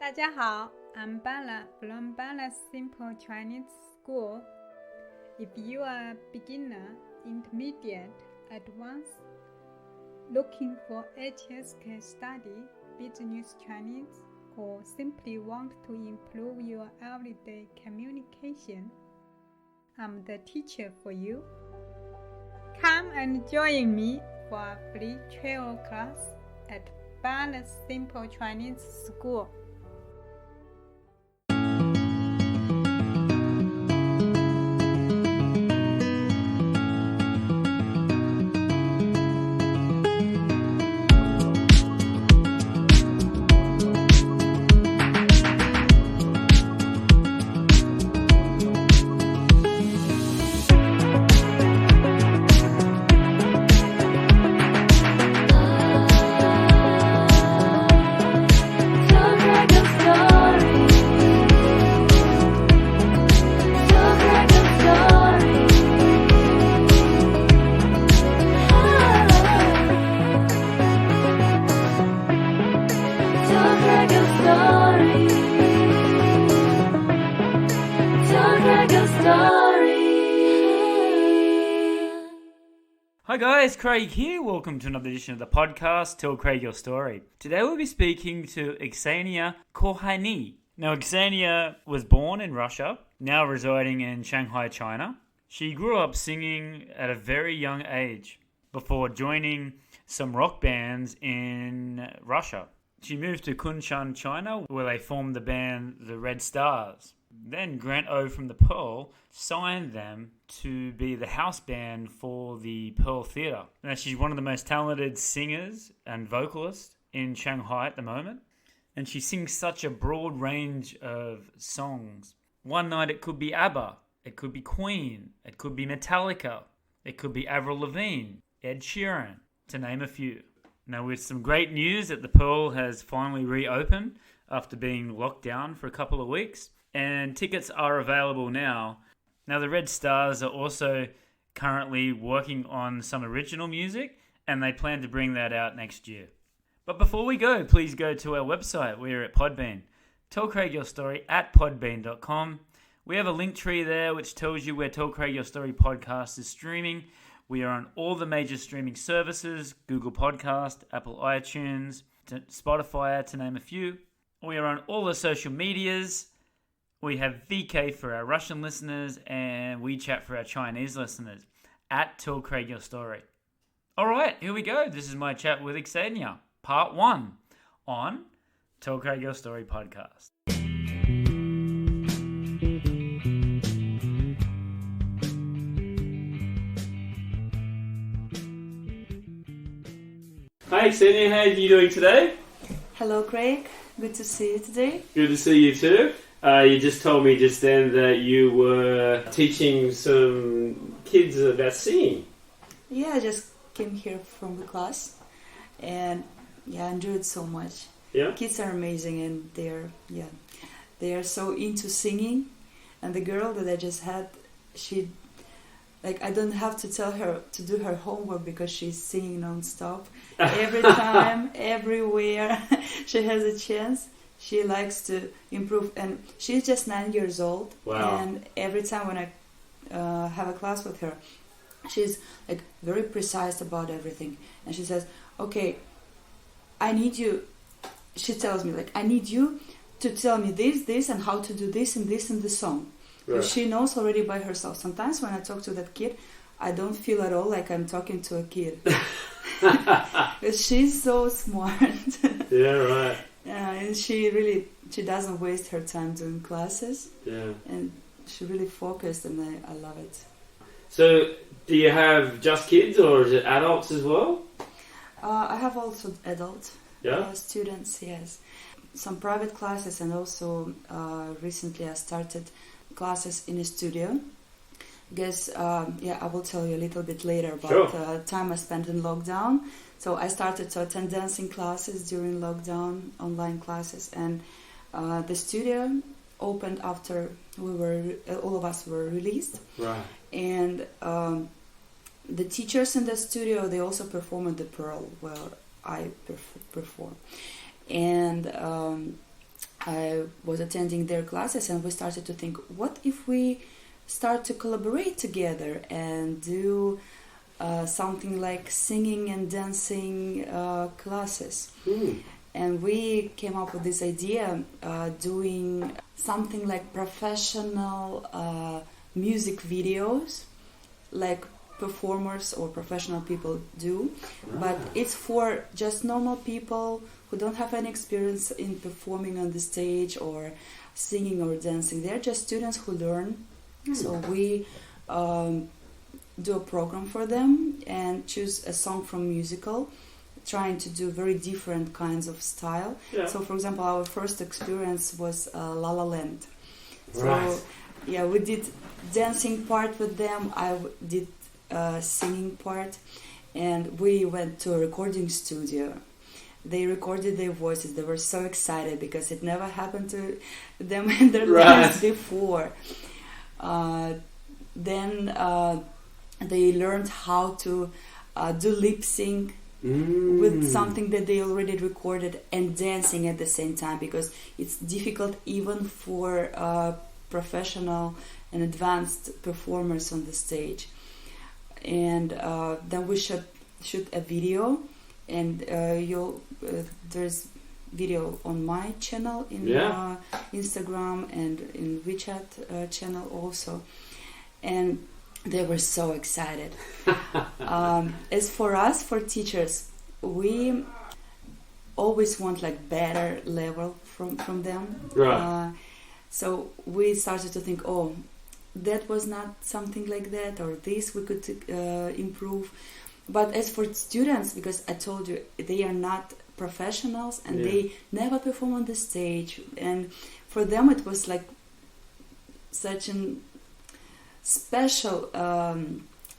大家好, I'm Bala from Bala's Simple Chinese School. If you are a beginner, intermediate, advanced, looking for HSK study, business Chinese, or simply want to improve your everyday communication, I'm the teacher for you. Come and join me for a free travel class at Bala's Simple Chinese School. Hi guys, Craig here. Welcome to another edition of the podcast, Tell Craig Your Story. Today we'll be speaking to Ksenia Kokhaney. Now Ksenia was born in Russia, now residing in Shanghai, China. She grew up singing at a very young age before joining some rock bands in Russia. She moved to Kunshan, China, where they formed the band The Red Stars. Then Grant O from the Pearl signed them to be the house band for the Pearl Theatre. Now she's one of the most talented singers and vocalists in Shanghai at the moment. And she sings such a broad range of songs. One night it could be ABBA, it could be Queen, it could be Metallica, it could be Avril Lavigne, Ed Sheeran, to name a few. Now with some great news that the Pearl has finally reopened after being locked down for a couple of weeks. And tickets are available now. Now the Red Stars are also currently working on some original music and they plan to bring that out next year. But before we go, please go to our website. We're at Podbean. Tell Craig Your Story at podbean.com. We have a link tree there which tells you where Tell Craig Your Story podcast is streaming. We are on all the major streaming services, Google Podcast, Apple iTunes, Spotify, to name a few. We are on all the social medias. We have VK for our Russian listeners and WeChat for our Chinese listeners at Tell Craig Your Story. All right, here we go. This is my chat with Ksenia, part 1 on Tell Craig Your Story podcast. Hi Ksenia, how are you doing today? Hello Craig, good to see you today. Good to see you too. You just told me just then that you were teaching some kids about singing. Yeah, I just came here from the class and I enjoyed it so much. Yeah. Kids are amazing and they are so into singing. And the girl that I just had, she, I don't have to tell her to do her homework because she's singing non-stop. Every time, everywhere she has a chance. She likes to improve, and she's just 9 years old. Wow. And every time when I have a class with her, she's very precise about everything. And she says, okay, I need you, she tells me, I need you to tell me this, and how to do this in the song. Right. She knows already by herself. Sometimes when I talk to that kid, I don't feel at all like I'm talking to a kid. She's so smart. Yeah, right. And she doesn't waste her time doing classes. Yeah. And she really focused, and I love it. So, do you have just kids or is it adults as well? I have also adult students, yes. Some private classes, and also recently I started classes in a studio. Because, I will tell you a little bit later about time I spent in lockdown. So I started to attend dancing classes during lockdown, online classes, and the studio opened after all of us were released. Right. And the teachers in the studio, they also perform at the Pearl where I perform. And was attending their classes, and we started to think, what if we start to collaborate together and do something like singing and dancing classes. And we came up with this idea, doing something like professional music videos, like performers or professional people do, but it's for just normal people who don't have any experience in performing on the stage or singing or dancing. They're just students who learn. So we do a program for them and choose a song from musical, trying to do very different kinds of style. So for example, our first experience was La La Land. So yeah, we did dancing part with them, I did singing part, and we went to a recording studio. They recorded their voices. They were so excited because it never happened to them in their lives before. Then they learned how to do lip sync with something that they already recorded and dancing at the same time, because it's difficult even for professional and advanced performers on the stage. And then we shoot a video, and there's video on my channel in Instagram and in WeChat channel also, and they were so excited. As for us, for teachers, we always want like better level from them. So we started to think, oh, that was not something like that, or this we could improve. But as for students, because I told you they are not professionals and they never perform on the stage, and for them it was like such a special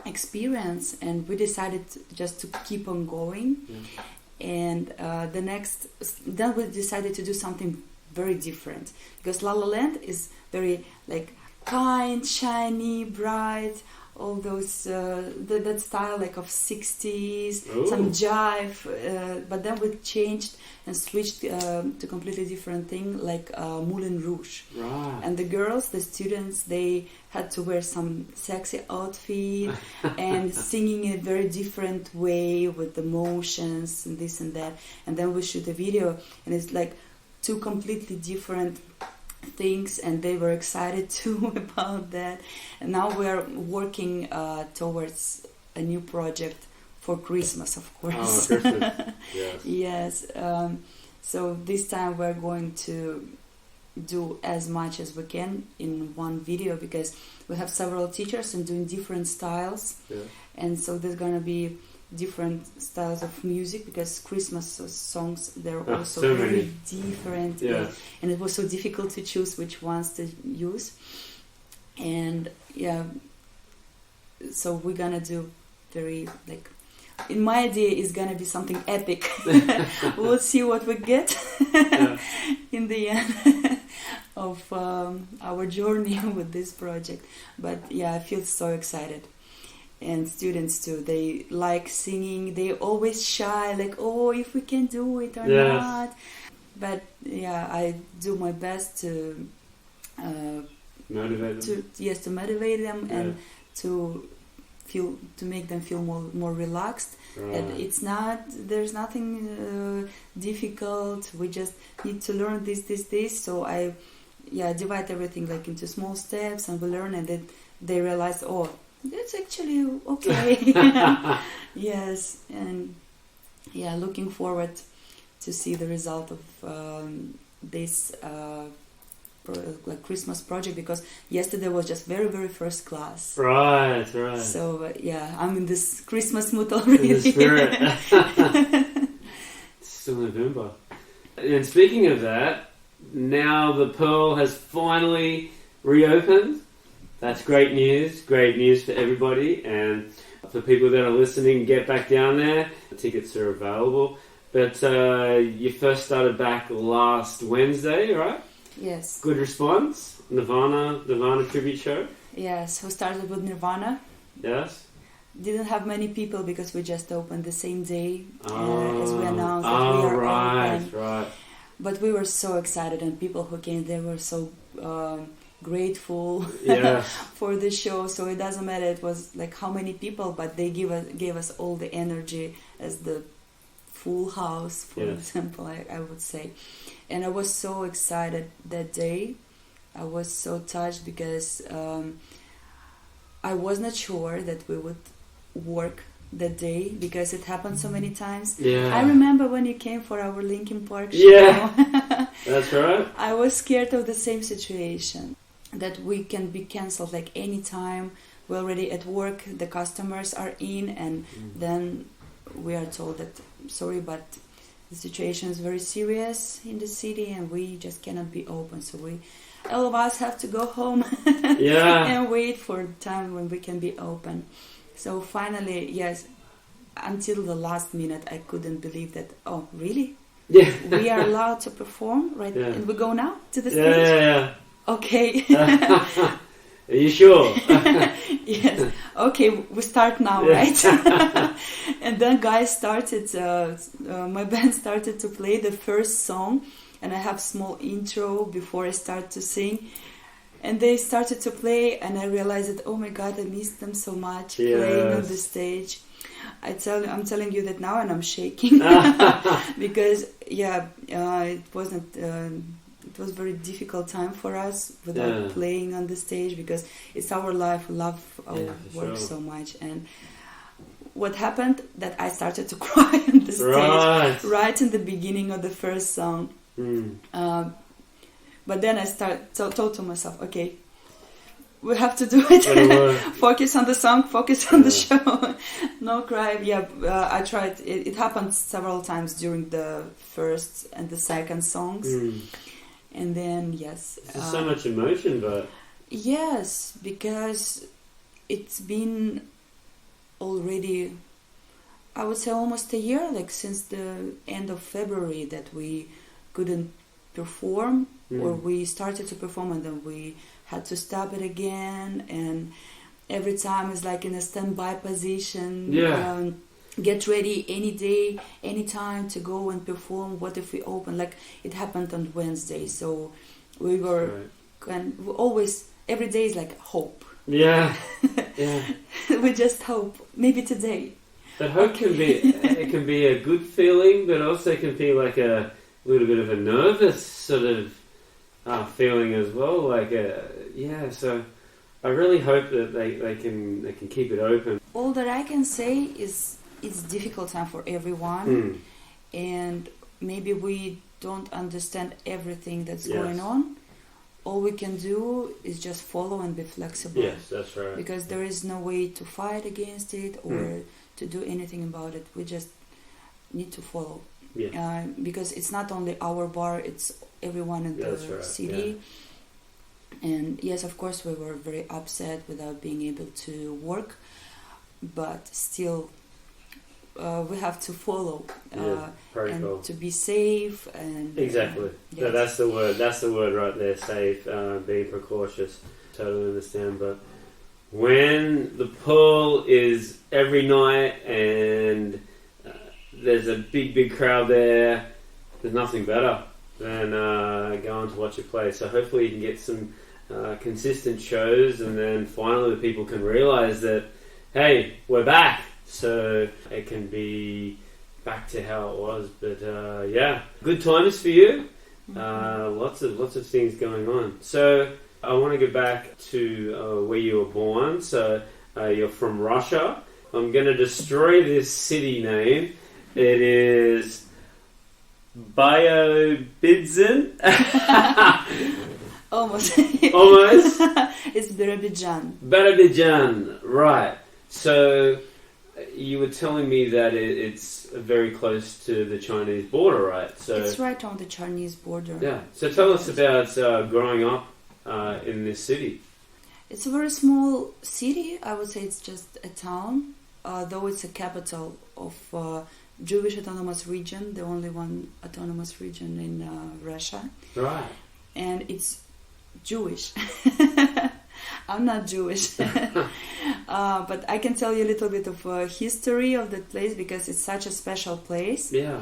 experience, and we decided just to keep on going. And then we decided to do something very different, because La La Land is very like kind, shiny, bright, all those that style like of 60s, some jive, but then we changed and switched to completely different thing, like Moulin Rouge. And the girls, the students, they had to wear some sexy outfit and singing in a very different way with the motions and this and that. And then we shoot a video, and it's like two completely different things, and they were excited too about that. And now we're working towards a new project for Christmas, of course. Christmas. Yes. So this time we're going to do as much as we can in one video, because we have several teachers and doing different styles, and so there's gonna be different styles of music, because Christmas songs, they're also so very different, and it was so difficult to choose which ones to use. And so we're gonna do very, like, in my idea is gonna be something epic. We'll see what we get in the end of our journey with this project. But I feel so excited. And students too, they like singing. They always shy, like, oh, if we can do it or not. But I do my best to motivate them. To motivate them and to make them feel more relaxed. And it's not, there's nothing difficult. We just need to learn this. So I divide everything like into small steps, and we learn, and then they realize, oh, that's actually okay. Yes, and looking forward to see the result of this like Christmas project, because yesterday was just very, very first class. Right. So I'm in this Christmas mood already. In the spirit. It's still November. And speaking of that, now the Pearl has finally reopened. That's great news for everybody, and for people that are listening, get back down there. The tickets are available. But you first started back last Wednesday, right? Yes. Good response. Nirvana tribute show. Yes, we started with Nirvana. Yes. Didn't have many people because we just opened the same day as we announced that we are open. Right. But we were so excited, and people who came, they were so grateful for the show. So it doesn't matter, it was like how many people, but they gave us all the energy as the full house, for example, I would say. And I was so excited that day. I was so touched because I was not sure that we would work that day, because it happened so many times. I remember when you came for our Linkin Park show. That's right. I was scared of the same situation, that we can be cancelled like any time. We're already at work, the customers are in, and then we are told that sorry, but the situation is very serious in the city and we just cannot be open. So all of us have to go home and wait for the time when we can be open. So finally, yes, until the last minute, I couldn't believe that, oh, really? Yeah. We are allowed to perform, right? Yeah. And we go now to the stage? Yeah. Okay. Are you sure? Yes. Okay, we start now, right? And then guys started, my band started to play the first song, and I have small intro before I start to sing. And they started to play, and I realized that, oh my God, I missed them so much playing on the stage. I'm telling you that now, and I'm shaking because it wasn't. It was a very difficult time for us without playing on the stage, because it's our life. We love our work so much. And what happened, that I started to cry on the stage right in the beginning of the first song. But then I told to myself, okay, we have to do it. Focus on the song, focus on the show. No cry. I tried. It happened several times during the first and the second songs. And then, yes. There's so much emotion, but... Yes, because it's been already, I would say, almost a year, like since the end of February, that we couldn't perform, or we started to perform and then we had to stop it again, and every time it's like in a standby position. Get ready any day, any time to go and perform. What if we open? Like it happened on Wednesday, so we were we always, every day is like hope. We just hope. Maybe today. But hope can be a good feeling, but also can be like a little bit of a nervous sort of feeling as well. Like so I really hope that they can keep it open. All that I can say is it's a difficult time for everyone, and maybe we don't understand everything that's going on. All we can do is just follow and be flexible. Yes, that's right. Because there is no way to fight against it or to do anything about it. We just need to follow. Because it's not only our bar, it's everyone in the city. And yes, of course, we were very upset without being able to work, but still we have to follow and to be safe. And exactly. No, that's the word. That's the word right there. Safe, being precautious. Totally understand. But when the pool is every night and there's a big crowd there, there's nothing better than going to watch it play. So hopefully you can get some consistent shows, and then finally the people can realise that, hey, we're back. So it can be back to how it was. But good times for you. Lots of things going on. So I want to go back to where you were born. So you're from Russia. I'm going to destroy this city name. It is Birobidzhan. Almost. It's Birobidzhan. Birobidzhan, right. So you were telling me that it's very close to the Chinese border, right? So it's right on the Chinese border. Yeah. So tell us about growing up in this city. It's a very small city. I would say it's just a town, though it's a capital of Jewish autonomous region, the only one autonomous region in Russia. Right. And it's Jewish. I'm not Jewish. But I can tell you a little bit of history of that place, because it's such a special place. Yeah.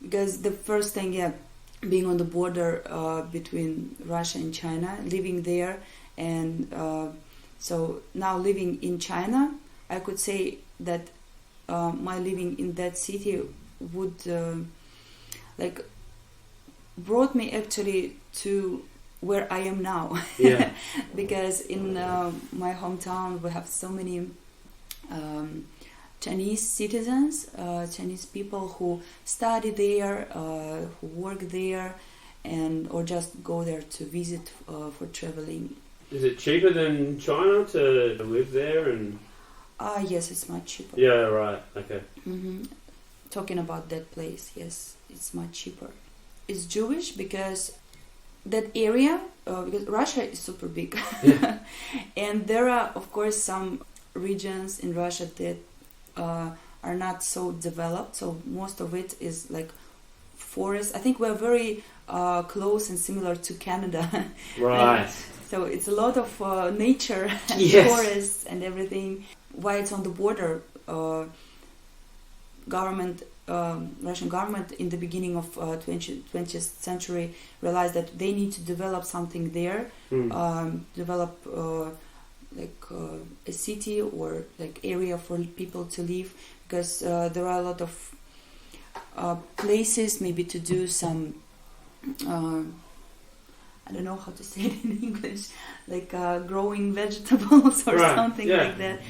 Because the first thing, being on the border between Russia and China, living there, and so now living in China, I could say that my living in that city would like brought me actually to where I am now. Yeah. Because in my hometown we have so many Chinese citizens, Chinese people who study there, who work there, and or just go there to visit for traveling. Is it cheaper than China to live there? And yes, it's much cheaper. yeah, right. Okay. Talking about that place, yes, it's much cheaper. It's Jewish because that area, because Russia is super big, Yeah. and there are of course some regions in Russia that are not so developed. So most of it is like forest. I think we're very close and similar to Canada. Right. So it's a lot of nature and Yes. forests and everything. Why it's on the border, Russian government in the beginning of 20th century realized that they need to develop something there, develop a city or like area for people to live, because there are a lot of places maybe to do some I don't know how to say it in English, like growing vegetables or Right, something yeah. like that,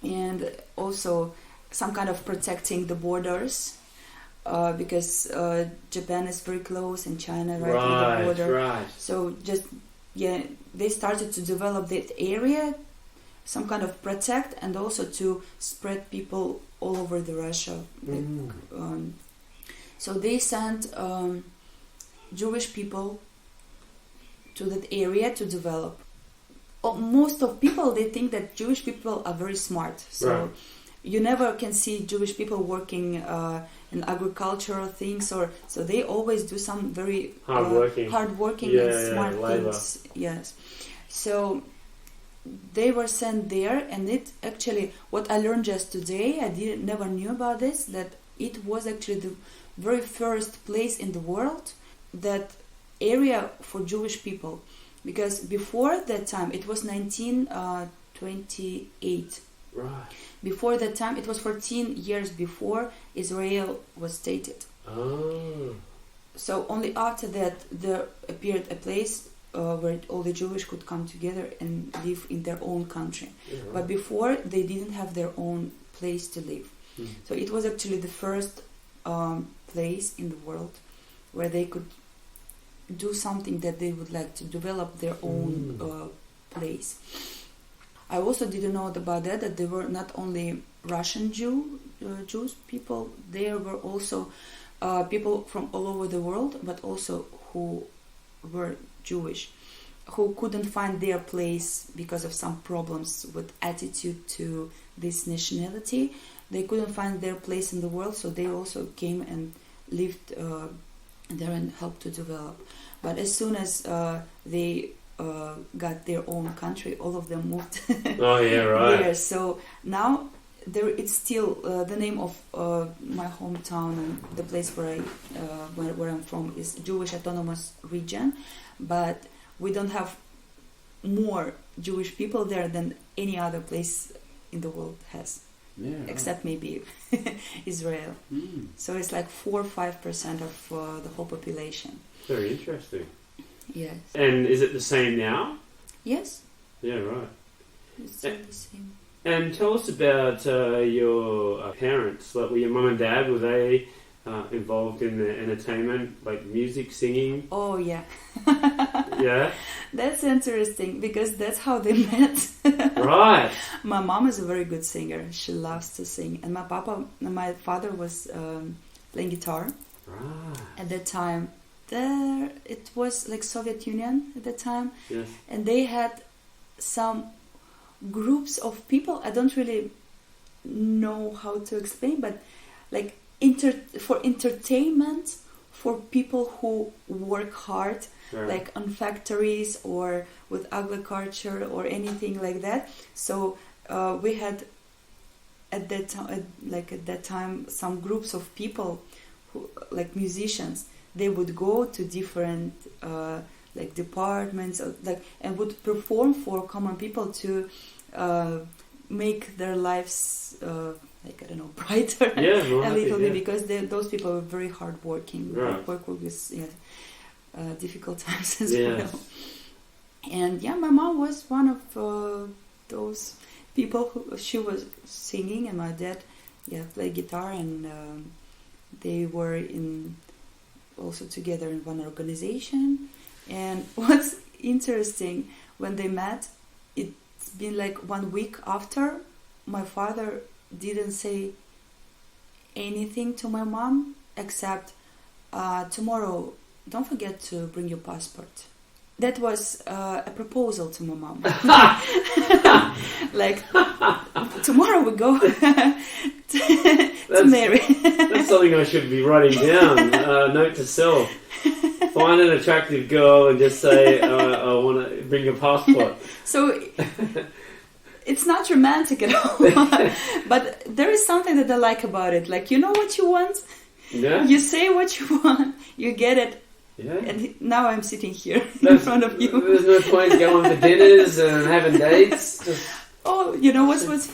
and also some kind of protecting the borders, because Japan is very close and China right on the border. Right. So just they started to develop that area, some kind of protect, and also to spread people all over the Russia. So they sent Jewish people to that area to develop. Most of people, they think that Jewish people are very smart. So Right. you never can see Jewish people working in agricultural things, or so they always do some very hardworking Yeah, and smart labor. things. Yes. So they were sent there, and it actually, what I learned just today, I never knew about this, that it was actually the very first place in the world, that area for Jewish people, because before that time it was 1928. Right. Before that time, it was 14 years before Israel was stated. Oh. So only after that there appeared a place where all the Jewish could come together and live in their own country. Yeah, right. But before, they didn't have their own place to live. So it was actually the first place in the world where they could do something that they would like to develop their own place. I also didn't know about that there were not only Russian Jews people, there were also people from all over the world, but also who were Jewish, who couldn't find their place because of some problems with attitude to this nationality. They couldn't find their place in the world, so they also came and lived there and helped to develop. But as soon as they got their own country, all of them moved Oh yeah, right. there. So now it's still the name of my hometown and the place where I'm from is Jewish Autonomous Region, but we don't have more Jewish people there than any other place in the world has. Yeah, right. Except maybe Israel. So it's like 4 or 5% of the whole population. Very interesting. Yes. And is it the same now? Yes. Yeah, right. It's still the same. And tell us about your parents. Like, were your mum and dad, were they involved in the entertainment, like music, singing? Oh yeah. Yeah. That's interesting because that's how they met. Right. My mom is a very good singer. She loves to sing, and my father was playing guitar. Right. At that time. It was like Soviet Union at that time, Yes. and they had some groups of people. I don't really know how to explain, but like for entertainment for people who work hard, Right. like on factories or with agriculture or anything like that. So we had at that time some groups of people who, like musicians. they would go to different like departments, and would perform for common people to make their lives like, I don't know, brighter a little bit, because those people were very hardworking. Right. Work with difficult times as well. And my mom was one of those people who she was singing, and my dad played guitar, and they were also together in one organization. And what's interesting, when they met, it's been like 1 week after, my father didn't say anything to my mom except, tomorrow don't forget to bring your passport. That was a proposal to my mom. Like, tomorrow we go to marry. That's something I should be writing down. Note to self. Find an attractive girl and just say, I want to bring your passport. So it's not romantic at all. But there is something that I like about it. Like, you know what you want? Yeah. You say what you want, you get it. Yeah. And now I'm sitting here in front of you. There's no point going to dinners and having dates. Oh, you know what was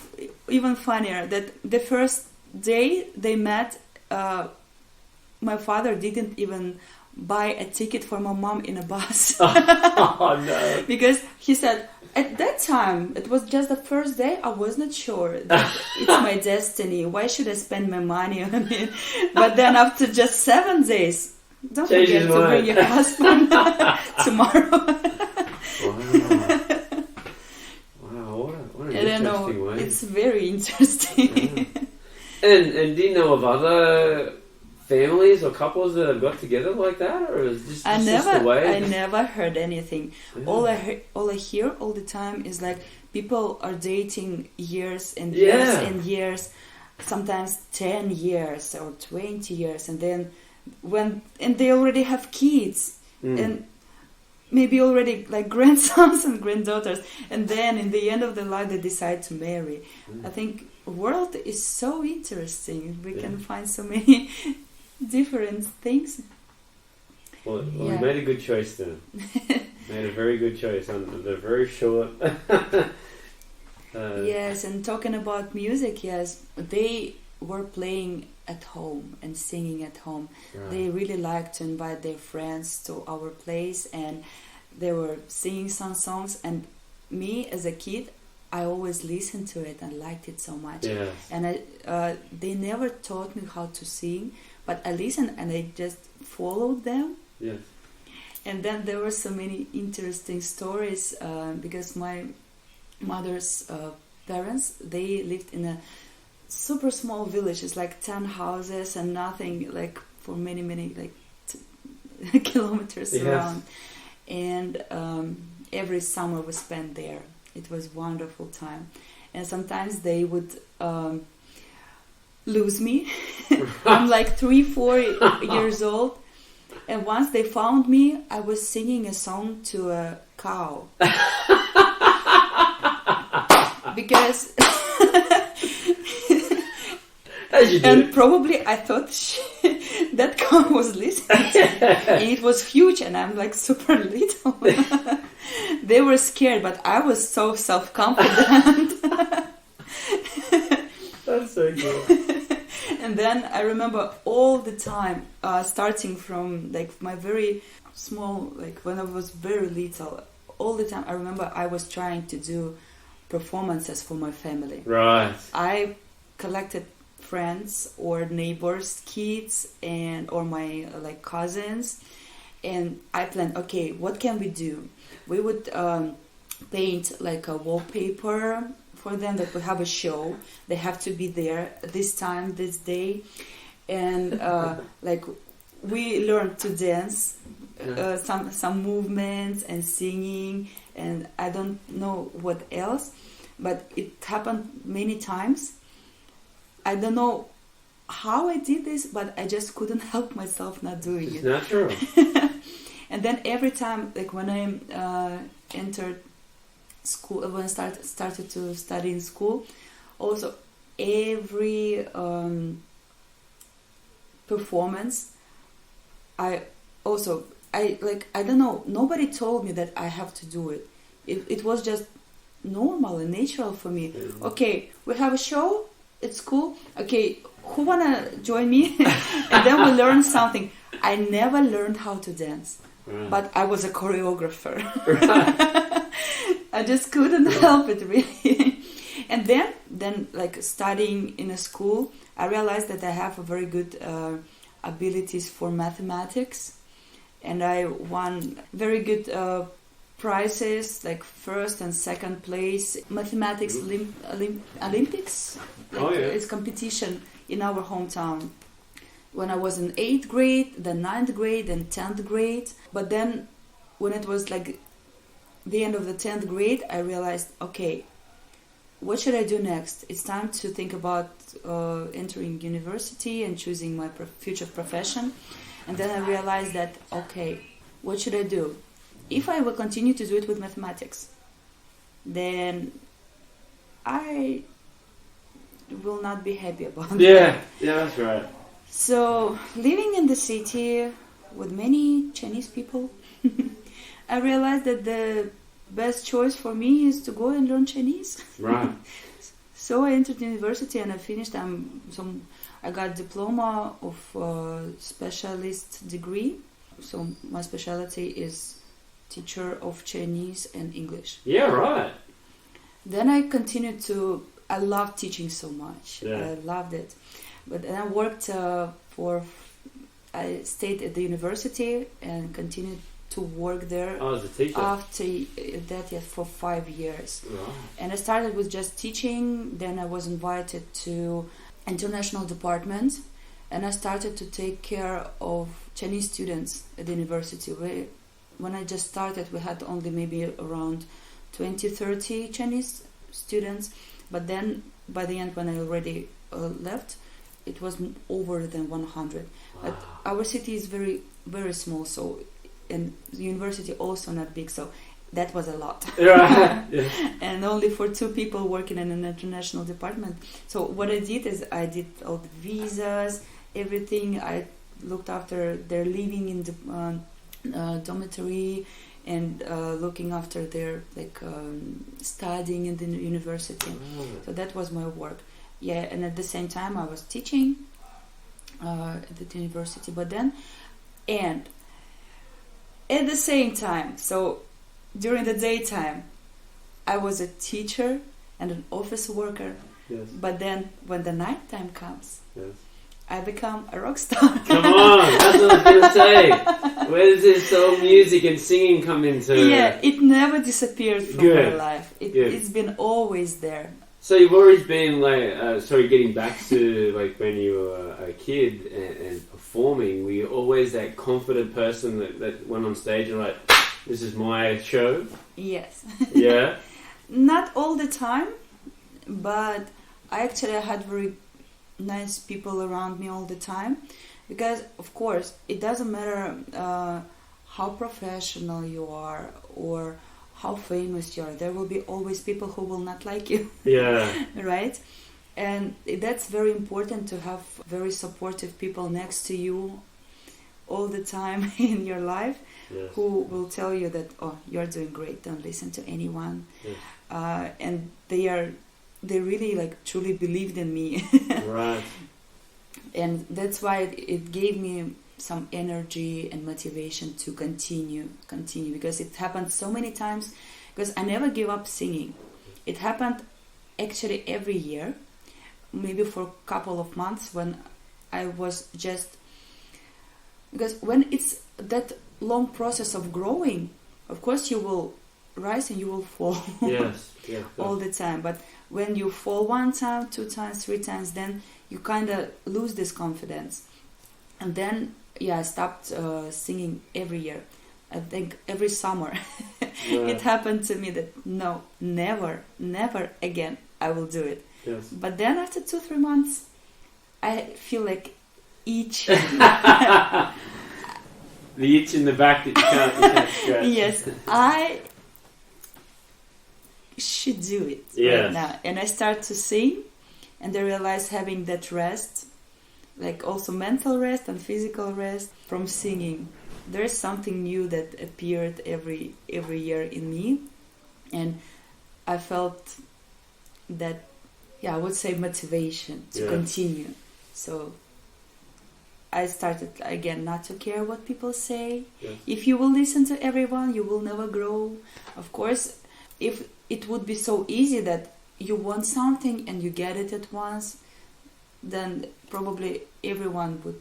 even funnier? That the first day they met, my father didn't even buy a ticket for my mom in a bus. Oh no! Because he said, at that time, it was just the first day, I was not sure that it's my destiny. Why should I spend my money on it? But then after just 7 days, don't forget to bring your husband tomorrow. Wow, what an I don't know. interesting way. It's very interesting. And do you know of other families or couples that have got together like that, or is this just the way? I never heard anything. Yeah. All I hear all the time is like people are dating years and years and years, sometimes 10 years or 20 years, and then and they already have kids and maybe already like grandsons and granddaughters, and then in the end of their life they decide to marry. I think the world is so interesting. We can find so many different things. Well, we made a good choice then. Made a very good choice. They're very short. Yes, and talking about music, yes, they were playing at home and singing at home. Right. They really liked to invite their friends to our place, and they were singing some songs. And me as a kid, I always listened to it and liked it so much. Yes. And they never taught me how to sing, but I listened and I just followed them. Yes. And then there were so many interesting stories because my mother's parents, they lived in a super small village. It's like 10 houses and nothing, like for many like kilometers around. And every summer we spent there. It was a wonderful time. And sometimes they would lose me. I'm like 3-4 years old. And once they found me, I was singing a song to a cow. Because... and probably I thought that cow was listening to me. And it was huge and I'm like super little. They were scared, but I was so self-confident. That's so good. And then I remember all the time, starting from like my very small, like when I was very little, all the time I remember I was trying to do performances for my family. Right. I collected friends or neighbors' kids or my like cousins, and I planned, okay, what can we do? We would paint like a wallpaper for them, that we have a show. They have to be there this time, this day, and like we learned to dance, some movements and singing, and I don't know what else, but it happened many times. I don't know how I did this, but I just couldn't help myself not doing it. It's natural. And then every time, like when I entered school, when I started to study in school, also every performance, I don't know, nobody told me that I have to do it. It was just normal and natural for me. Okay, we have a show, it's cool. Okay, who wanna join me? And then we learn something. I never learned how to dance, but I was a choreographer. I just couldn't help it, really. And then like studying in a school, I realized that I have a very good abilities for mathematics, and I won very good prizes, like first and second place mathematics Olympics. Like, it's competition in our hometown. When I was in 8th grade, then 9th grade, then 10th grade. But then when it was like the end of the 10th grade, I realized, okay, what should I do next? It's time to think about entering university and choosing my future profession. And then I realized that, okay, what should I do? If I will continue to do it with mathematics, then I will not be happy about it. Yeah, that's right. So, living in the city with many Chinese people, I realized that the best choice for me is to go and learn Chinese. Right. So I entered university and I finished. I got diploma of specialist degree. So my specialty is teacher of Chinese and English. Yeah, right. Then I continued to. I loved teaching so much. Yeah. I loved it. But then I worked I stayed at the university and continued to work there. Oh, as a teacher? After that, yes, for 5 years. Right. And I started with just teaching. Then I was invited to international department. And I started to take care of Chinese students at the university. When I just started, we had only maybe around 20-30 Chinese students. But then, by the end, when I already left, it was over than 100. Wow. But our city is very, very small, so, and the university also not big, so that was a lot. Right. Yeah. And only for 2 people working in an international department. So what I did is I did all the visas, everything. I looked after their living in the dormitory, and looking after their studying in the university. So that was my work. Yeah, and at the same time I was teaching at the university. But then, and at the same time, so during the daytime, I was a teacher and an office worker. Yes. But then when the night time comes, yes, I become a rock star. Come on, that's what I was going to say. Where does this whole music and singing come into? Yeah, it never disappeared from my life. It's been always there. So you've always been getting back to like when you were a kid and performing, were you always that confident person that went on stage and like, this is my show? Yes. Yeah? Not all the time, but I actually had very nice people around me all the time, because of course it doesn't matter how professional you are or how famous you are, there will be always people who will not like you. Yeah. Right? And that's very important, to have very supportive people next to you all the time in your life. Yes. Who will tell you that, oh, you're doing great, don't listen to anyone. Yes. And they really truly believed in me. Right. And that's why it gave me some energy and motivation to continue, because it happened so many times, because I never give up singing. It happened actually every year, maybe for a couple of months, when I was just, because when it's that long process of growing, of course you will rise and you will fall. Yes. Yeah. All the time. But when you fall 1 time, 2 times, 3 times, then you kind of lose this confidence. And then I stopped singing every year. I think every summer. Yeah. It happened to me that no, never again I will do it. Yes. But then after 2-3 months, I feel like itch. The itch in the back that you can't scratch. Yes, I should do it right now. And I start to sing, and I realize having that rest like also mental rest and physical rest from singing. There is something new that appeared every year in me, and I felt that, I would say motivation to continue. So I started again not to care what people say. Yes. If you will listen to everyone, you will never grow. Of course, if it would be so easy that you want something and you get it at once, then probably everyone would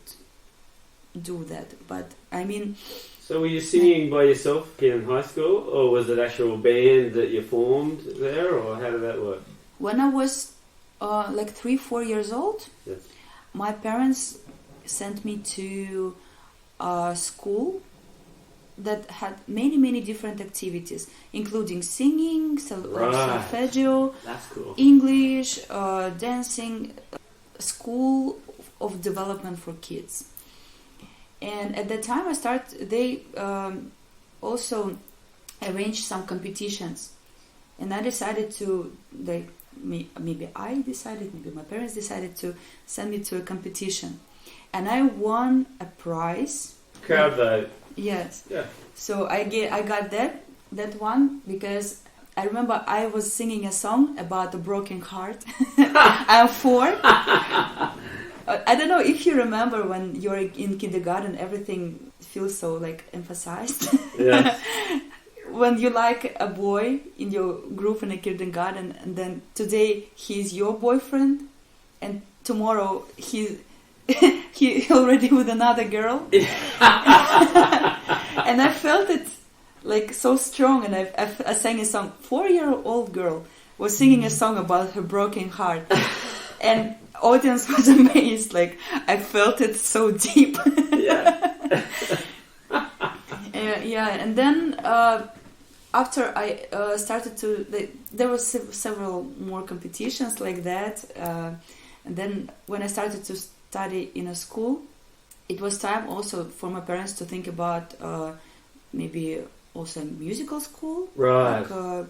do that. But I mean... So were you singing by yourself in high school, or was it actual band that you formed there, or how did that work? When I was like 3-4 years old, yes. my parents sent me to a school that had many different activities, including singing, solfeggio, that's cool. English, dancing, school of development for kids. And at that time they also arranged some competitions, and I decided to, maybe my parents decided to send me to a competition, and I won a prize. Crowd vote. Yes. Yeah. So I got that one because I remember I was singing a song about a broken heart. I'm 4. I don't know if you remember when you're in kindergarten, everything feels so like emphasized. Yes. When you like a boy in your group in a kindergarten, and then today he's your boyfriend, and tomorrow he already with another girl. And I felt it like so strong, and I sang a song. 4-year-old girl was singing a song about her broken heart, and audience was amazed. Like, I felt it so deep. Yeah. And then after I started to, there were several more competitions like that. And then when I started to study in a school, it was time also for my parents to think about maybe also a musical school. Right. Like,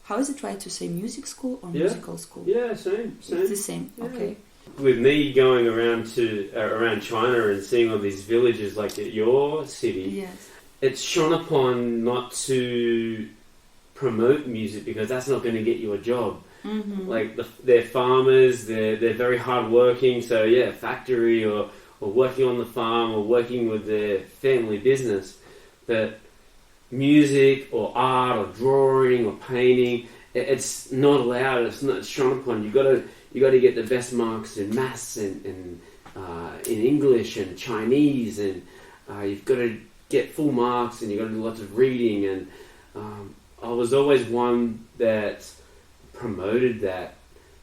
how is it right to say music school or musical school? Yeah, same. It's the same. Yeah. Okay. With me going around around China and seeing all these villages like at your city, Yes. it's shone upon not to promote music because that's not going to get you a job. Mm-hmm. Like they're farmers, they're very hard working. So yeah, factory or working on the farm or working with their family business. But music or art or drawing or painting, it's not allowed. It's not shone upon. You got to get the best marks in maths and in English and Chinese, and you've got to get full marks, and you've got to do lots of reading. And I was always one that promoted that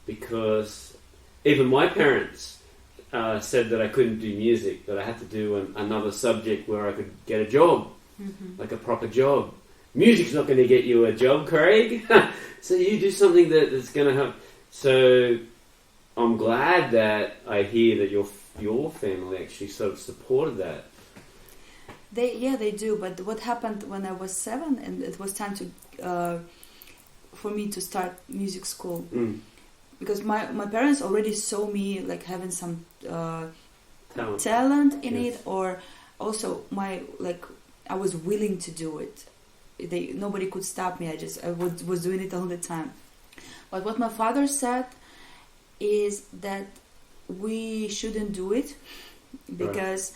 because even my parents said that I couldn't do music, that I had to do another subject where I could get a job. Mm-hmm. Like a proper job. Music's not going to get you a job, Craig. So you do something that's going to help. So I'm glad that I hear that your family actually sort of supported that. They do. But what happened when I was 7 and it was time to for me to start music school? Because my parents already saw me like having some talent in it, or also I was willing to do it. Nobody could stop me. I was doing it all the time. But what my father said is that we shouldn't do it because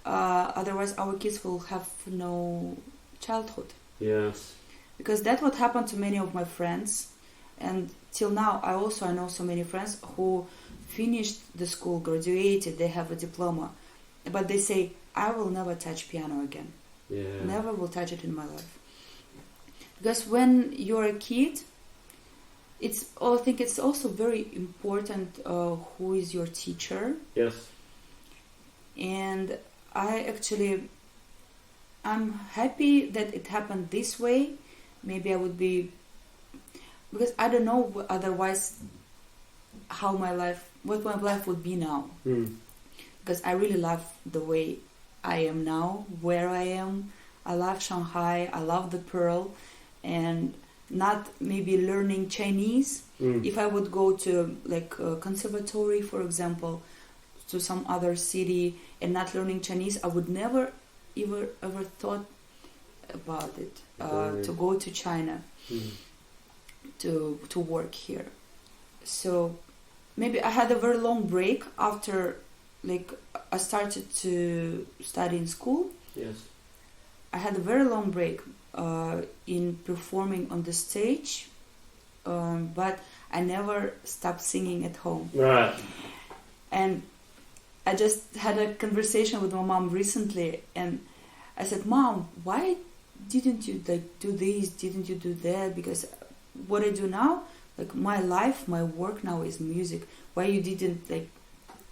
otherwise our kids will have no childhood. Yes. Because that's what happened to many of my friends, and till now I know so many friends who finished the school, graduated, they have a diploma, but they say, I will never touch piano again. Yeah. Never will touch it in my life. Because when you're a kid, I think it's also very important who is your teacher. Yes. And I'm happy that it happened this way. Maybe I would be, because I don't know otherwise what my life would be now. Because I really love the way I am now, where I am. I love Shanghai, I love the Pearl, and not maybe learning Chinese. If I would go to like a conservatory, for example, to some other city and not learning Chinese, I would never ever thought about it, to go to China, to work here. So maybe I had a very long break after, like, I started to study in school. Yes. I had a very long break in performing on the stage, but I never stopped singing at home. Right. And I just had a conversation with my mom recently, and I said, "Mom, why didn't you do this? Didn't you do that? Because what I do now, like my life, my work now is music. Why you didn't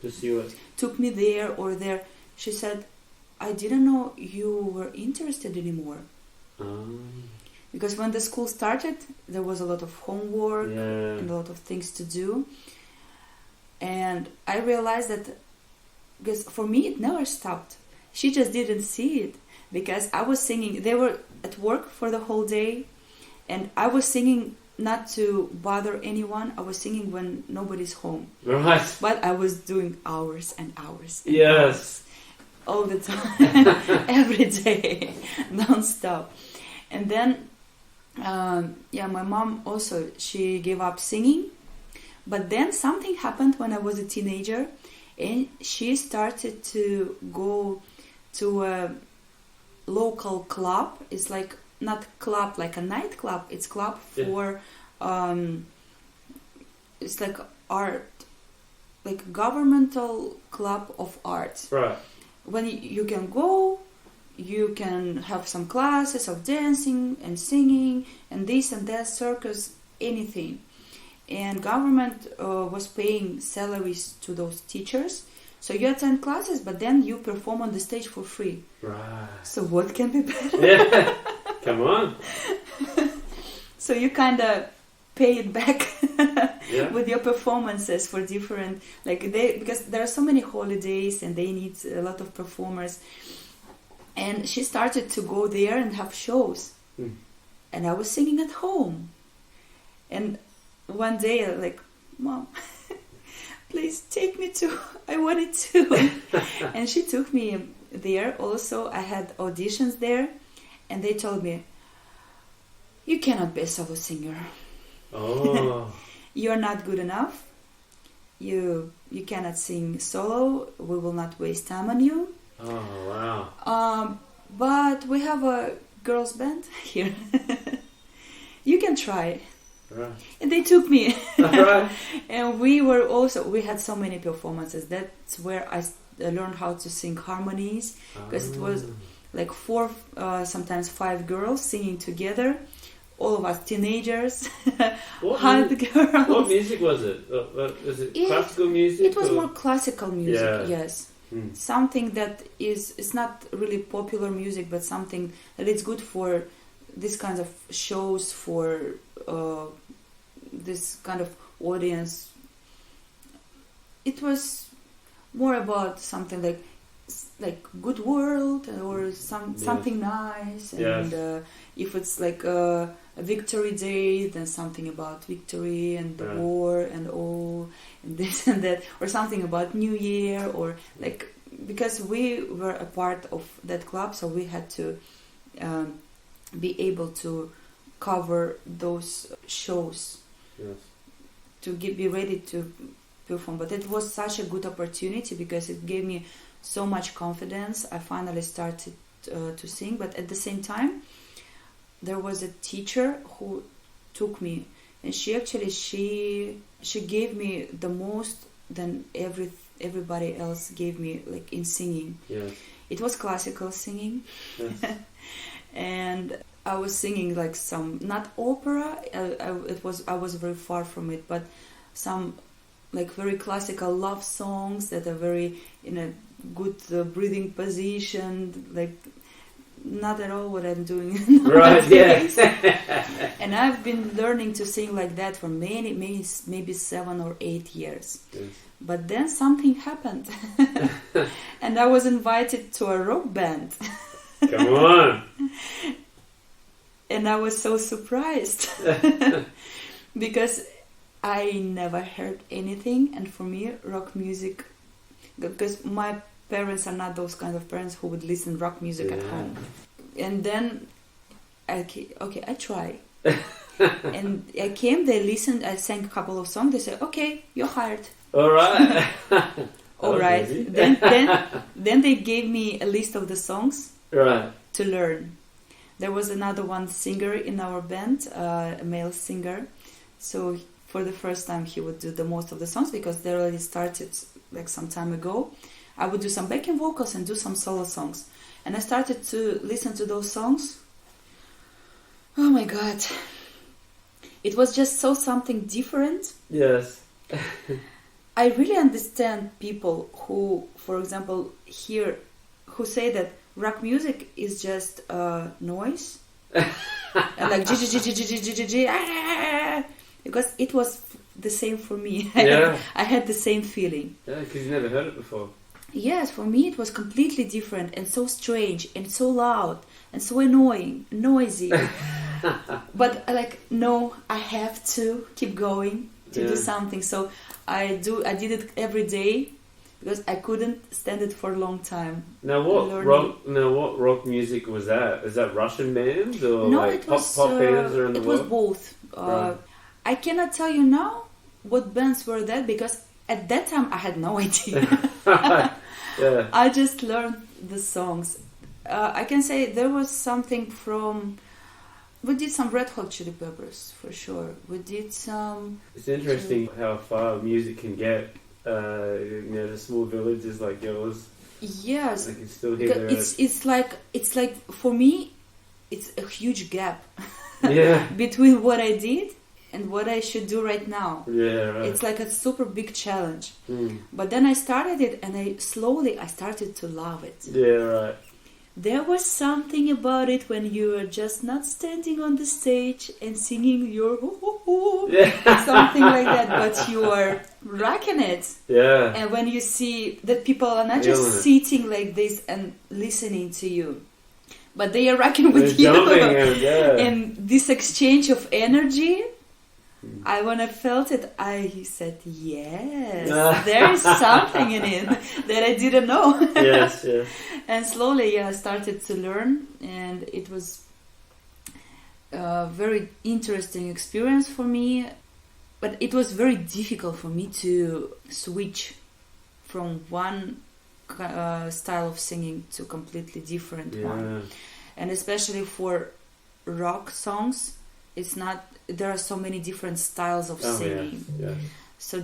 pursue it? Took me there or there?" She said, "I didn't know you were interested anymore." Because when the school started, there was a lot of homework and a lot of things to do. And I realized that, because for me it never stopped. She just didn't see it, because I was singing. They were at work for the whole day, and I was singing not to bother anyone. I was singing when nobody's home. Right. But I was doing hours and hours. And yes. hours, all the time, every day, non-stop. And then, my mom also, she gave up singing. But then something happened when I was a teenager, and she started to go to a local club. It's like not club like a nightclub. It's club for it's like art, like governmental club of art. Right. When you can go, you can have some classes of dancing and singing and this and that, circus, anything. And government was paying salaries to those teachers. So you attend classes, but then you perform on the stage for free. Right. So what can be better? Yeah. Come on. So you kind of pay it back with your performances for different, because there are so many holidays and they need a lot of performers. And she started to go there and have shows. And I was singing at home. And one day, "Mom, please take me to, I wanted to." And she took me there also. I had auditions there, and they told me, "You cannot be a solo singer. Oh. You're not good enough. You cannot sing solo. We will not waste time on you." Oh, wow. But we have a girls band here. You can try. Right. And they took me. Right. And we had so many performances. That's where I learned how to sing harmonies, because it was like 4, sometimes 5 girls singing together. All of us teenagers, hot girls. What music was it? Was it classical music? It was more classical music, yes. Something that it's not really popular music, but something that is good for this kinds of shows, for this kind of audience. It was more about something like good world, or something nice, and if it's like a victory day, then something about victory and the war and all and this and that, or something about New Year, or because we were a part of that club, so we had to be able to cover those shows, to be ready to perform. But it was such a good opportunity, because it gave me so much confidence. I finally started to sing, but at the same time there was a teacher who took me, and she gave me the most than everybody else gave me, like in singing. It was classical singing. And I was singing like some, not opera, I was very far from it, but some like very classical love songs that are very in a good breathing position, like not at all what I'm doing nowadays. And I've been learning to sing like that for maybe 7 or 8 years. But then something happened, and I was invited to a rock band. Come on. And I was so surprised because I never heard anything, and for me rock music, because my parents are not those kind of parents who would listen rock music at home. And then I try. And I came, they listened, I sang a couple of songs, they said, okay, you're hired. All right. All right. Then they gave me a list of the songs to learn. There was another one singer in our band, a male singer. So for the first time he would do the most of the songs because they already started like some time ago. I would do some backing vocals and do some solo songs. And I started to listen to those songs. Oh my God. It was just so something different. Yes. I really understand people who, for example, who say that rock music is just noise. And like because it was the same for me. I had the same feeling. Yeah, because you never heard it before. Yes, for me it was completely different and so strange and so loud and so annoying, noisy. But no, I have to keep going to do something. So I did it every day because I couldn't stand it for a long time. Now what rock music was that? Is that Russian bands or it was, pop bands around the world? It was both. I cannot tell you now what bands were that because at that time I had no idea. I just learned the songs. I can say there was something from... We did some Red Hot Chili Peppers, for sure. We did some... It's interesting how far music can get. The small villages like yours. Yes. I can still hear it's like, for me, it's a huge gap. Yeah. Between what I did and what I should do right now. Yeah, right. It's like a super big challenge. But then I started it and I started to love it. Yeah, right. There was something about it when you are just not standing on the stage and singing your something like that, but you are rocking it. Yeah. And when you see that people are not just sitting like this and listening to you, but they are rocking with you. And this exchange of energy, when I felt it, I said, yes, there is something in it that I didn't know. Yes. And slowly, I started to learn, and it was a very interesting experience for me. But it was very difficult for me to switch from one style of singing to completely different one. And especially for rock songs, there are so many different styles of singing. So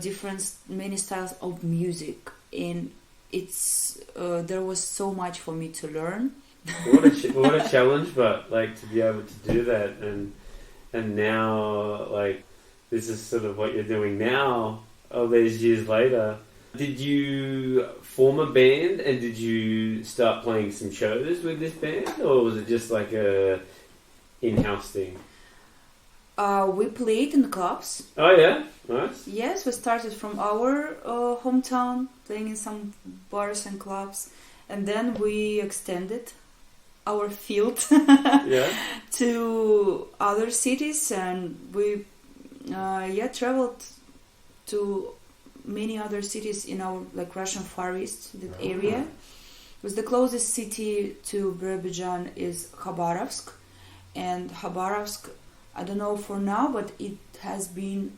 many styles of music, and there was so much for me to learn. What a challenge, but to be able to do that, and now this is sort of what you're doing now, all these years later. Did you form a band and did you start playing some shows with this band, or was it just like a in-house thing? We played in the clubs. Oh yeah, nice. Yes, we started from our hometown, playing in some bars and clubs, and then we extended our field to other cities, and we traveled to many other cities in our Russian Far East area. Because the closest city to Birobidzhan is Khabarovsk, and Khabarovsk, I don't know for now, but it has been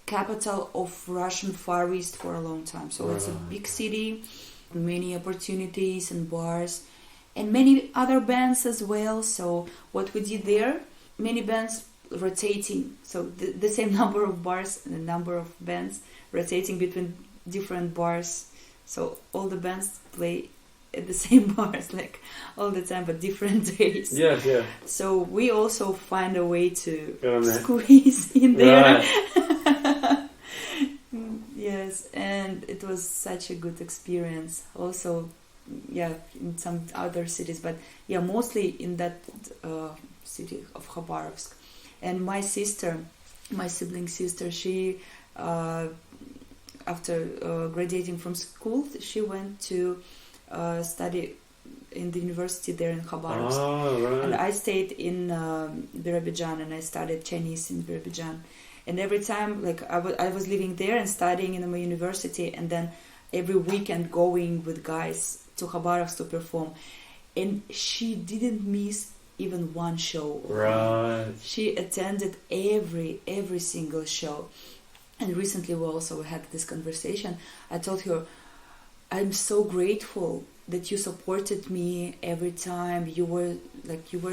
capital of Russian Far East for a long time. So it's a big city, many opportunities and bars, and many other bands as well. So what we did there, many bands rotating. So the same number of bars and the number of bands rotating between different bars. So all the bands play at the same bars all the time, but different days. Yeah. So we also find a way to squeeze in there. Right. Yes, and it was such a good experience. Also, in some other cities, but mostly in that city of Khabarovsk. And my sibling sister, she after graduating from school, she went to study in the university there in Khabarovsk. And I stayed in Birobidzhan, and I studied Chinese in Birobidzhan. And every time I was living there and studying in my university, and then every weekend going with guys to Khabarovsk to perform, and she didn't miss even one show. Right. She attended every single show. And recently we also had this conversation. I told her, I'm so grateful that you supported me every time. You were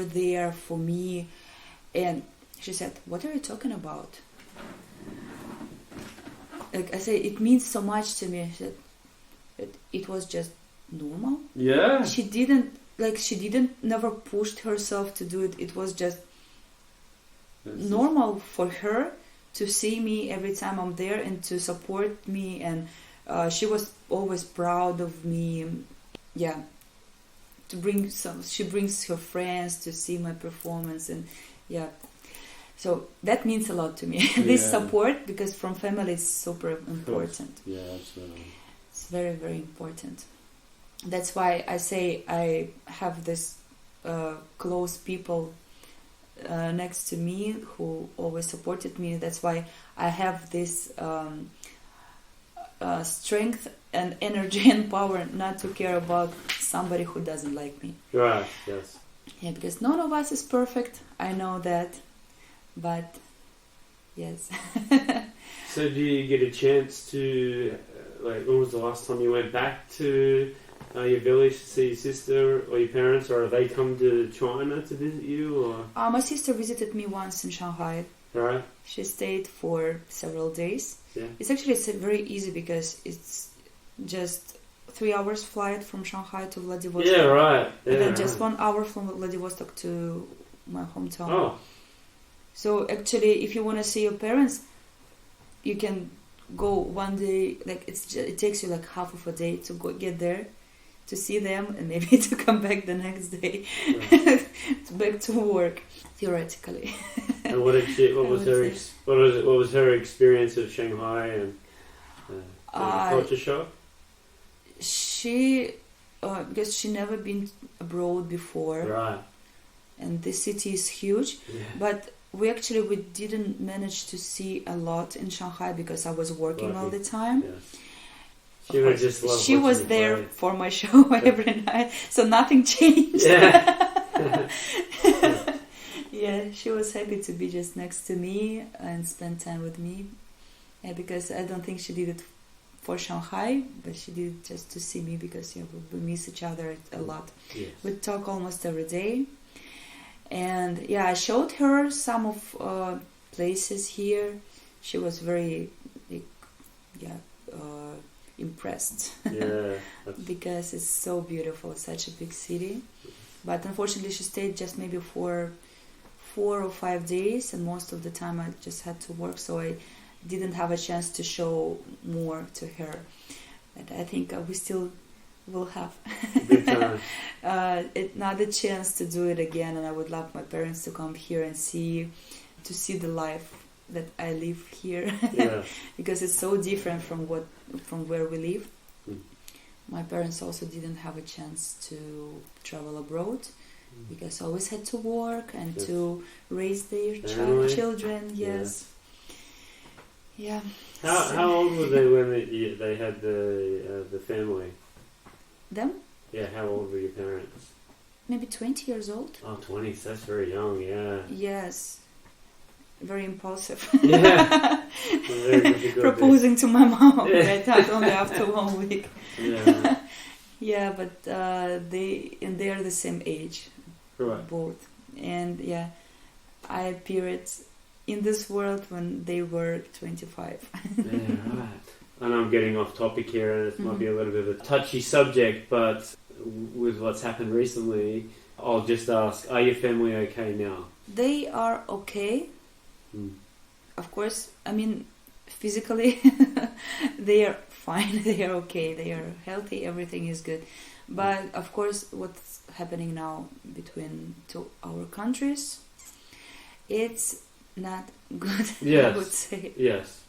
there for me. And she said, what are you talking about? Like I say, it means so much to me. She said, it was just normal. Yeah. She never pushed herself to do it. It was just normal for her to see me every time I'm there and to support me, and she was always proud of me. Yeah, she brings her friends to see my performance, and yeah, so that means a lot to me. This support, because from family it's super important. Yeah, absolutely. It's very, very important. That's why I say I have this close people next to me who always supported me. That's why I have this strength and energy and power not to care about somebody who doesn't like me. Right, yes. Yeah, because none of us is perfect. I know that. But, yes. So do you get a chance to, when was the last time you went back to your village to see your sister or your parents, or have they come to China to visit you? Or? My sister visited me once in Shanghai. Right. She stayed for several days. Yeah. It's very easy because it's just 3 hours flight from Shanghai to Vladivostok. Yeah, right. Yeah, and then just 1 hour from Vladivostok to my hometown. Oh. So actually, if you want to see your parents, you can go one day. Like it takes you like half of a day to get there, to see them, and maybe to come back the next day, back to work, theoretically. And what was her experience of Shanghai and culture shock? Because she never been abroad before, right? And the city is huge, but we didn't manage to see a lot in Shanghai because I was working all the time. Yeah. She was there for my show every night, so nothing changed. Yeah. Yeah, she was happy to be just next to me and spend time with me. Yeah, because I don't think she did it for Shanghai, but she did it just to see me because we miss each other a lot. Yes. We talk almost every day. And yeah, I showed her some of places here. She was very, impressed. Yeah, because it's so beautiful, such a big city. But unfortunately, she stayed just maybe for 4 or 5 days, and most of the time I just had to work, so I didn't have a chance to show more to her. But I think we still will have another chance to do it again, and I would love my parents to come here and see the life that I live here. Yeah. Because it's so different from where we live. My parents also didn't have a chance to travel abroad because I always had to work and to raise their children. Yes. Yeah. How old were they when they had the family? Them? Yeah, how old were your parents? Maybe 20 years old. Oh, 20, that's very young, yeah. Yes. Very impulsive. Yeah. Proposing to my mom right only after 1 week. Yeah. Yeah, but they are the same age. Right. Both. And yeah, I appeared in this world when they were 25. Yeah, right. And I'm getting off topic here, and it might be a little bit of a touchy subject, but with what's happened recently, I'll just ask, are your family okay now? They are okay. Of course, I mean, physically, they are fine, they are okay, they are healthy, everything is good. But of course, what's happening now between our countries, it's not good, yes. I would say. Yes.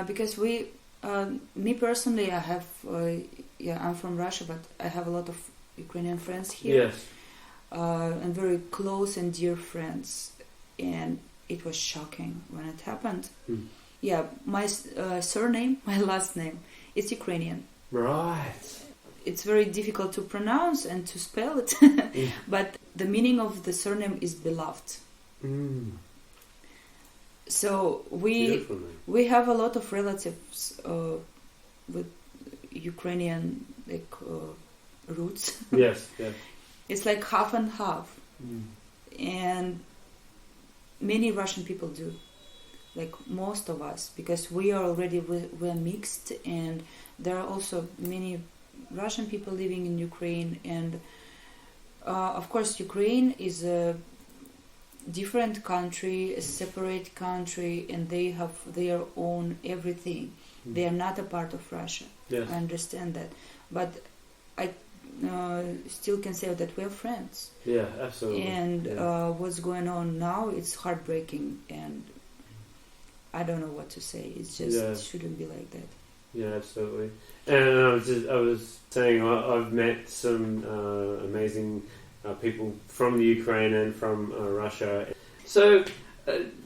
Because me personally, I have, I'm from Russia, but I have a lot of Ukrainian friends here. Yes. And very close and dear friends. And it was shocking when it happened. Yeah, my surname, my last name, It's Ukrainian. Right. It's very difficult to pronounce and to spell it, but the meaning of the surname is beloved. So we have a lot of relatives with Ukrainian roots. Yes, yes. It's like half and half, and many Russian people do, like most of us, because we're mixed, and there are also many Russian people living in Ukraine, and of course Ukraine is a different country, a separate country, and they have their own everything. They are not a part of Russia. Yes. I understand that, but I still can say that we're friends. Yeah, absolutely. And what's going on now, it's heartbreaking, and I don't know what to say. It's just it shouldn't be like that. Yeah, absolutely. And I was saying I've met some amazing people from the Ukraine and from Russia. So,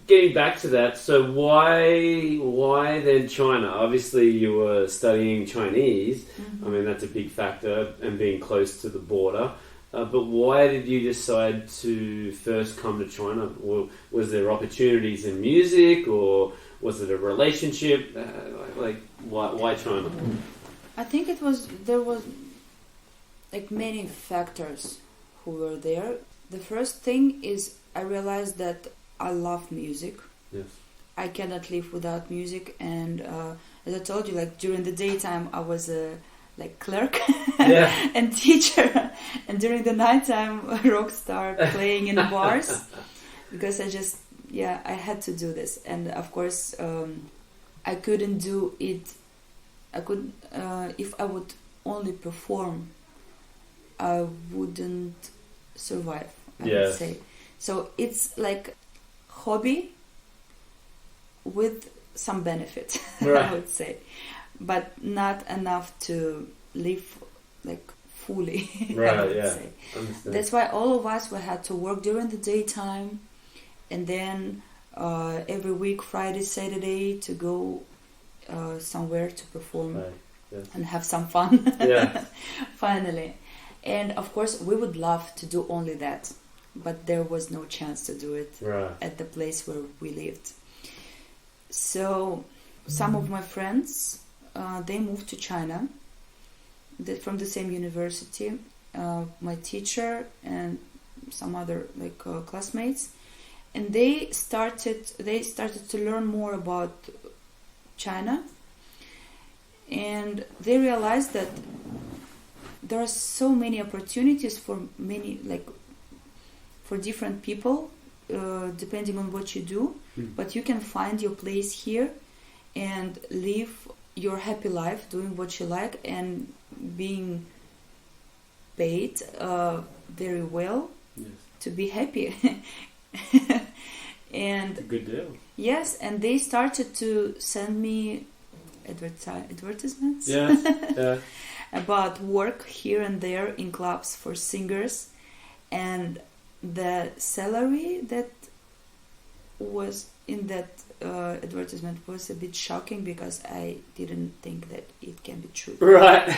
getting back to that, so why then China? Obviously, you were studying Chinese. I mean, that's a big factor, and being close to the border. But why did you decide to first come to China? Was there opportunities in music, or was it a relationship? Why China? I think there was like many factors who were there. The first thing is I realized that I love music. Yes. I cannot live without music, and as I told you, like during the daytime I was a clerk and teacher, and during the nighttime a rock star playing in bars, because I had to do this. And of course I couldn't do it. I could if I would only perform, I wouldn't survive, I would say. So it's like hobby with some benefit, I would say, but not enough to live like fully. Right, I would say. That's why all of us we had to work during the daytime, and then every week, Friday, Saturday, to go somewhere to perform and have some fun. Finally. And of course we would love to do only that, but there was no chance to do it at the place where we lived. So some of my friends, they moved to China from the same university, my teacher and some other classmates, and they started to learn more about China, and they realized that there are so many opportunities for different people, depending on what you do, but you can find your place here and live your happy life doing what you like and being paid very well to be happy. And a good deal. Yes, and they started to send me advertisements about work here and there in clubs for singers, and the salary that was in that advertisement was a bit shocking, because I didn't think that it can be true. Right.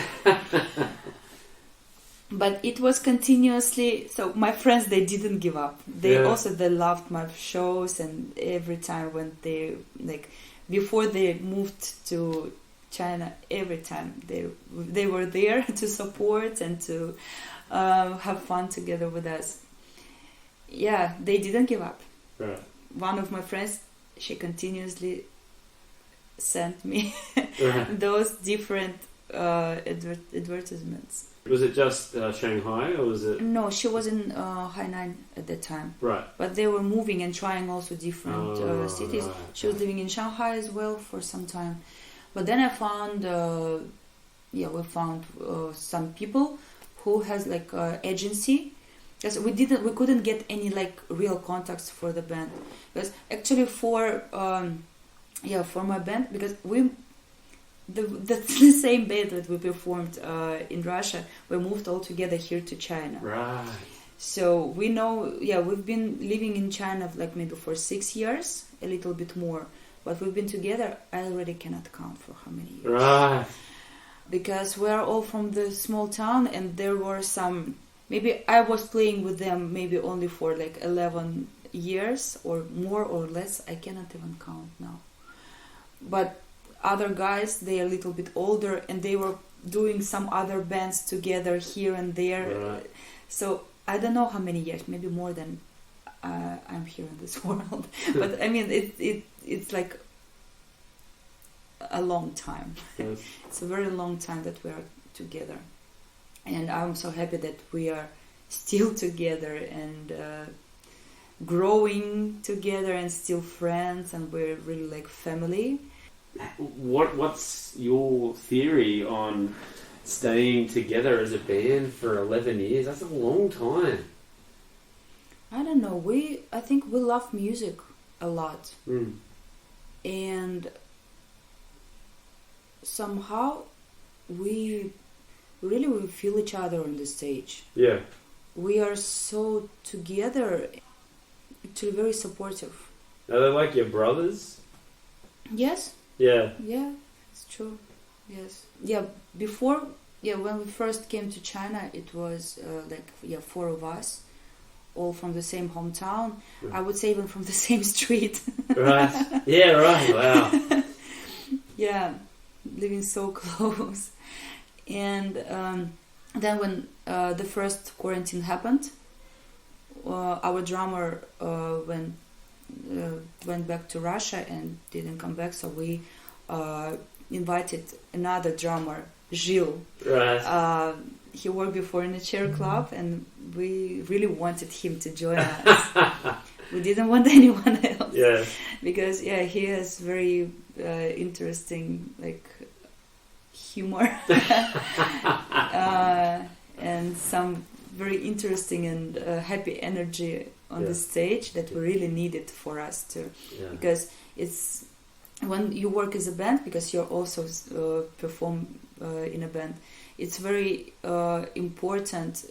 But it was continuously. So my friends, they didn't give up. They loved my shows, and every time when they before they moved to China, every time they were there to support and to have fun together with us. Yeah, they didn't give up. Right. One of my friends, she continuously sent me those different advertisements. Was it just Shanghai, or was it? No, she was in Hainan at that time. Right. But they were moving and trying also different cities. Right. She was living in Shanghai as well for some time. But then I found, we found some people who has agency. Because we couldn't get any real contacts for the band. Because actually for my band, because the same band that we performed in Russia, we moved all together here to China. Right. So we know, we've been living in China maybe for 6 years, a little bit more. But we've been together, I already cannot count for how many years. Right. because we're all from the small town, and there were some, maybe I was playing with them maybe only for like 11 years or more or less, I cannot even count now. But other guys, they are a little bit older, and they were doing some other bands together here and there. Right. So I don't know how many years, maybe more than I'm here in this world. But I mean, it's like a long time. Yes. It's a very long time that we are together, and I'm so happy that we are still together and growing together and still friends, and we're really like family. What's your theory on staying together as a band for 11 years? That's a long time. I don't know. I think we love music a lot, and somehow we feel each other on the stage. Yeah. We are so together, actually very supportive. Are they like your brothers? Yes. Yeah. Yeah, it's true. Yes. Yeah, before, when we first came to China, it was 4 of us, all from the same hometown. I would say even from the same street. Right. Yeah, right. Wow. Yeah, living so close. And then when the first quarantine happened, our drummer went back to Russia and didn't come back, so we invited another drummer, Gilles. Right. He worked before in a chair club, and we really wanted him to join us. We didn't want anyone else. Yeah. Because he has very interesting humor and some very interesting and happy energy on the stage that we really needed for us to, because it's when you work as a band, because you also perform in a band, it's very important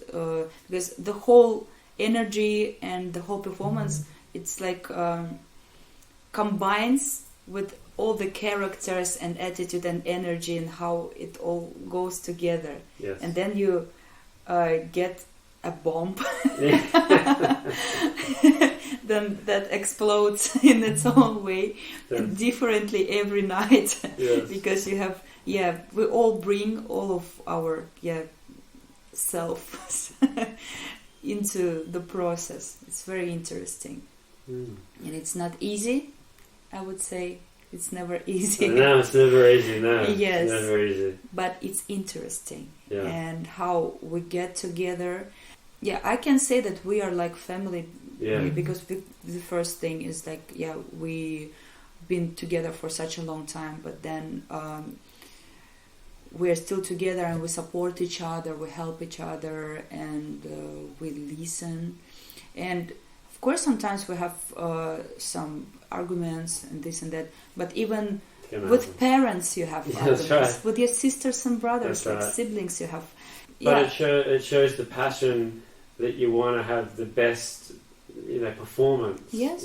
because the whole energy and the whole performance, it's like combines with all the characters and attitude and energy and how it all goes together. Yes. And then you get a bomb then that explodes in its own way and differently every night. Yes. Because you have we all bring all of our self into the process. It's very interesting. And it's not easy, I would say. It's never easy. No, it's never easy, no. Yes. It's never easy. But it's interesting. Yeah. And how we get together. Yeah, I can say that we are like family. Yeah. Because the first thing is we've been together for such a long time, but then we're still together and we support each other, we help each other, and we listen. And of course, sometimes we have some arguments and this and that, but even with parents you have arguments. Right. With your sisters and brothers, That's right. siblings, you have. But it shows the passion that you want to have the best, performance. Yes.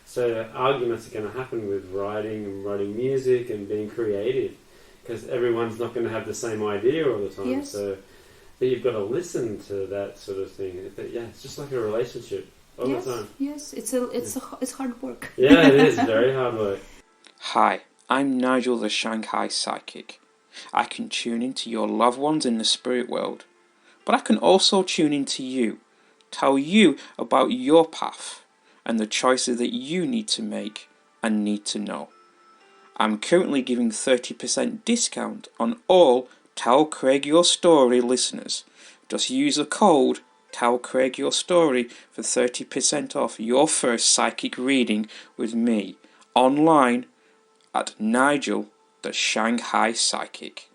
So arguments are going to happen with writing music and being creative, because everyone's not going to have the same idea all the time. Yes. So, but you've got to listen to that sort of thing. But it's just like a relationship all the time. Yes, it's hard work. Yeah, it is very hard work. Hi, I'm Nigel the Shanghai Psychic. I can tune into your loved ones in the spirit world, but I can also tune into you, tell you about your path and the choices that you need to make and need to know. I'm currently giving 30% discount on all Tell Craig Your Story listeners. Just use the code Tell Craig Your Story for 30% off your first psychic reading with me online at Nigel the Shanghai Psychic.